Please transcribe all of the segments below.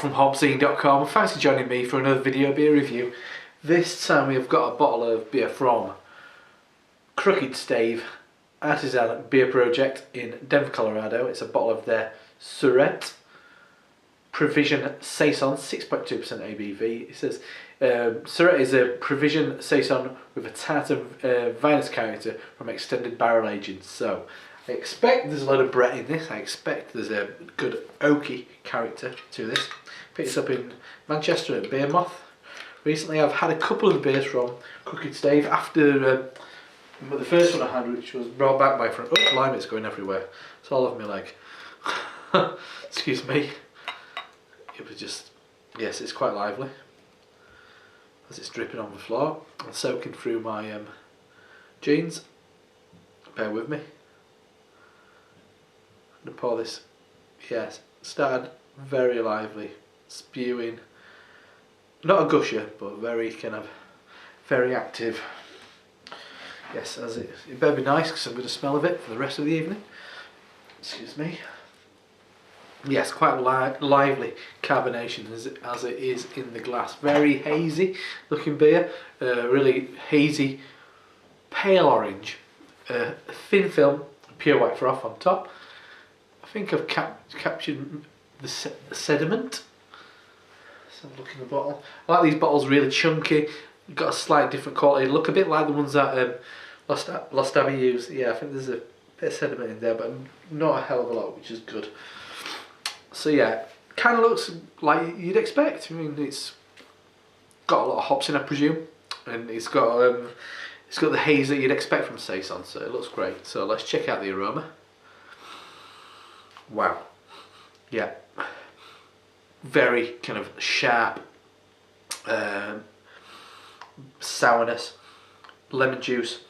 from HopZine.com. Thanks for joining me for another video beer review. This time we've got a bottle of beer from Stave Artisan Beer Project in Denver, Colorado. It's a bottle of their Surette Provision Saison, 6.2% ABV. It says Surette is a Provision Saison with a tartar vinous character from extended barrel aging. So I expect there's a lot of Brett in this. I expect there's a good oaky character to this. Picked this up in Manchester at Beer Moth. Recently I've had a couple of beers from Stave after the first one I had, which was brought back by a friend. Oh, lime, it's going everywhere. It's all over my leg. Excuse me. It was just, yes, it's quite lively. As it's dripping on the floor and soaking through my jeans. Bear with me. I'm going to pour this. Yes, started very lively, spewing. Not a gusher, but very very active. Yes, as it better be nice because I'm going to smell of it for the rest of the evening. Excuse me. Yes, quite lively carbonation as it is in the glass. Very hazy looking beer, really hazy, pale orange, thin film, pure white froth on top. I think I've captured the sediment. So look in the bottle. I like these bottles, really chunky. Got a slight different quality. Look a bit like the ones that Lost Abbey use. Yeah, I think there's a bit of sediment in there, but not a hell of a lot, which is good. So yeah, kind of looks like you'd expect. I mean, it's got a lot of hops in, I presume, and it's got the haze that you'd expect from Saison. So it looks great. So let's check out the aroma. Wow. Yeah. Very kind of sharp sourness, lemon juice.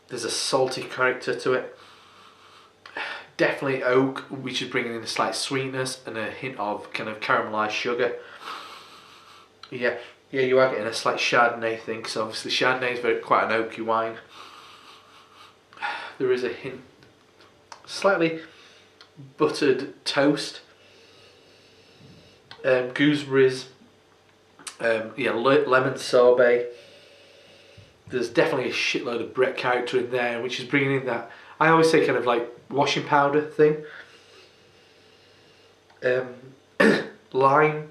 There's a salty character to it. Definitely oak, which is bringing in a slight sweetness and a hint of kind of caramelized sugar. Yeah, you are getting a slight Chardonnay thing, because obviously Chardonnay is quite an oaky wine. There is a hint, slightly buttered toast, gooseberries, lemon sorbet. There's definitely a shitload of Brett character in there, which is bringing in that, I always say, kind of like washing powder thing. Lime.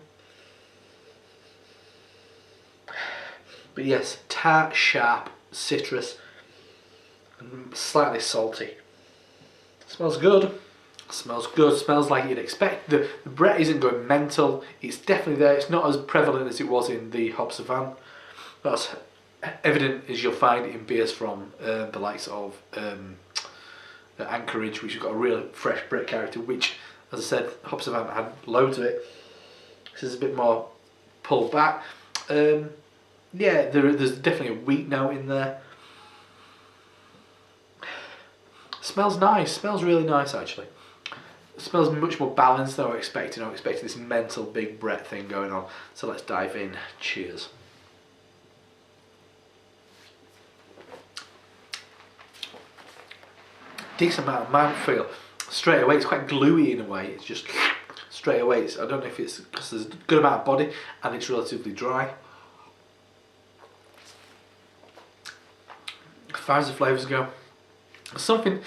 But yes, tart, sharp, citrus, and slightly salty. Smells good. Smells good. Smells like you'd expect. The Brett isn't going mental. It's definitely there. It's not as prevalent as it was in the HopZine. That's evident as you'll find in beers from the likes of Anchorage, which has got a real fresh Brett character, which, as I said, HopZine had loads of it. This is a bit more pulled back. Yeah, there's definitely a wheat note in there. Smells nice. Smells really nice, actually. It smells much more balanced than I was expecting. I was expecting this mental big Brett thing going on. So let's dive in. Cheers. Decent amount of mouthfeel. Straight away, it's quite gluey in a way. It's just straight away. I don't know if it's because there's a good amount of body and it's relatively dry. As far as the flavours go, something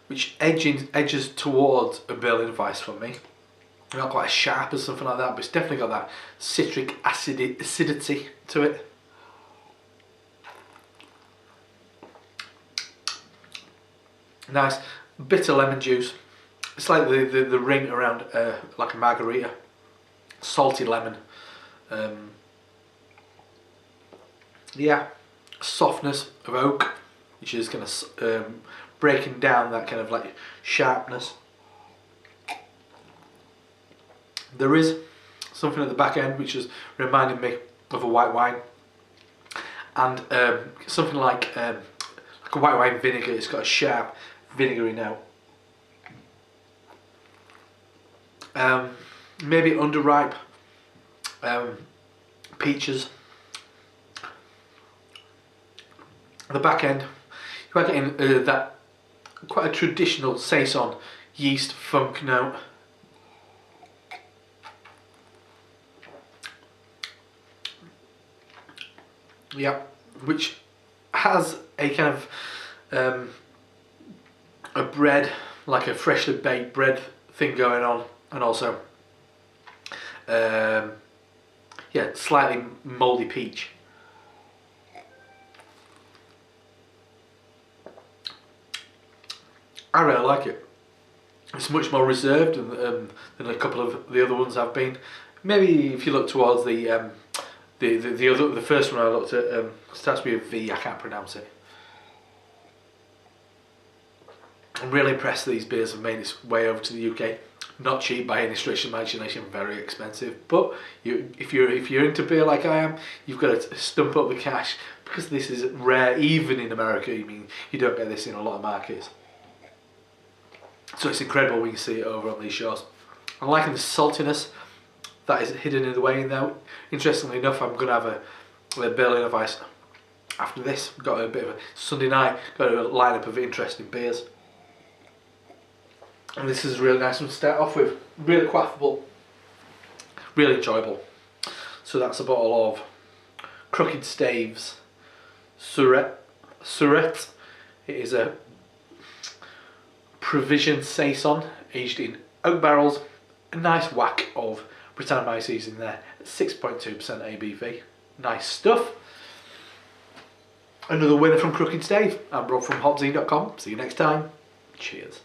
which edges towards a Berliner Weiss for me. Not quite as sharp as something like that, but it's definitely got that citric acidity to it. Nice bitter lemon juice. It's like the ring around like a margarita. Salty lemon. Yeah, softness of oak, which is kind of breaking down that kind of like sharpness. There is something at the back end which is reminding me of a white wine, and something like a white wine vinegar. It's got a sharp vinegary note. Maybe underripe peaches. At the back end, you are getting that quite a traditional Saison yeast funk note. Yeah, which has a kind of a bread, like a freshly baked bread thing going on, and also yeah, slightly mouldy peach. I really like it. It's much more reserved than a couple of the other ones I've been. Maybe if you look towards the first one I looked at, starts with a V. I can't pronounce it. I'm really impressed that these beers have made its way over to the UK. Not cheap by any stretch of imagination, very expensive. But if you're into beer like I am, you've got to stump up the cash because this is rare, even in America. I mean, you don't get this in a lot of markets. So it's incredible when you see it over on these shores. I'm liking the saltiness that is hidden in the way now. Interestingly enough, I'm going to have a Berliner Weiss after this. Got a bit of a Sunday night, got a lineup of interesting beers. And this is a really nice one to start off with. Really quaffable, really enjoyable. So that's a bottle of Crooked Stave's Surette. It is a Provision Saison, aged in oak barrels. A nice whack of Brettanomyces in there, 6.2% ABV. Nice stuff. Another winner from Crooked Stave. I'm Rob from HopZine.com. See you next time. Cheers.